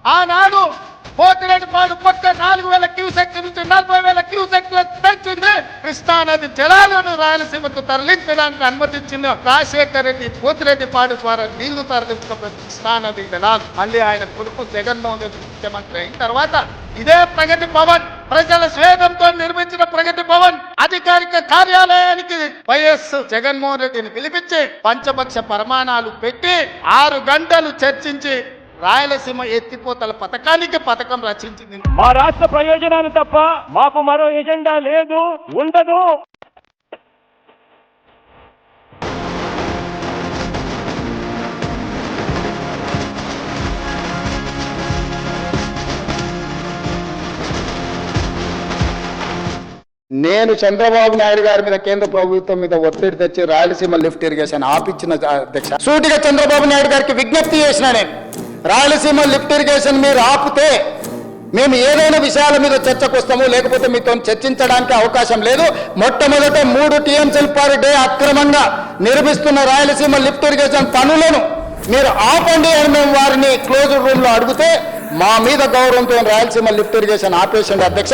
ఆనాడు పోతిరెడ్డిపాడు పక్క 4,000 క్యూసెక్ నుంచి 40,000 క్యూసెక్ల పెంచింది. కృష్ణానది జలాలను రాయలసీమకు తరలించడానికి అనుమతించింది రాజశేఖర రెడ్డి. పోతిరెడ్డిపాడు ద్వారా నీళ్లు తరలించబడి కృష్ణానది జలాలు మళ్ళీ ఆయన కొడుకు జగన్మోహన్ రెడ్డి ముఖ్యమంత్రి అయిన తర్వాత ఇదే ప్రగతి భవన్, ప్రజల స్వేదంతో నిర్మించిన ప్రగతి భవన్ అధికారిక కార్యాలయానికి వైఎస్ జగన్మోహన్ రెడ్డిని పిలిపించి పంచపక్ష ప్రమాణాలు పెట్టి 6 గంటలు చర్చించి రాయలసీమ ఎత్తిపోతల పథకం రచించింది. మా రాష్ట్ర ప్రయోజనాలు తప్ప మాకు మరో ఎజెండా లేదు, ఉండదు. నేను చంద్రబాబు నాయుడు గారి మీద కేంద్ర ప్రభుత్వం మీద ఒత్తిడి తెచ్చి రాయలసీమ లిఫ్ట్ ఇరిగేషన్ ఆపించిన అధ్యక్ష సూటిగా చంద్రబాబు నాయుడు గారికి విజ్ఞప్తి చేసిన నేను, రాయలసీమ లిఫ్ట్ ఇరిగేషన్ మీరు ఆపితే మేము ఏదైనా విషయాల మీద చర్చకు వస్తాము, లేకపోతే మీతో చర్చించడానికి అవకాశం లేదు. మొట్టమొదట 3 TMCలు పర్ డే అక్రమంగా నిర్మిస్తున్న రాయలసీమ లిఫ్ట్ ఇరిగేషన్ పనులను మీరు ఆపండి అని మేము వారిని క్లోజ్డ్ రూమ్ లో అడిగితే మా మీద గౌరవంతో రాయలసీమ లిఫ్ట్ ఇరిగేషన్ ఆపేసింది అధ్యక్ష.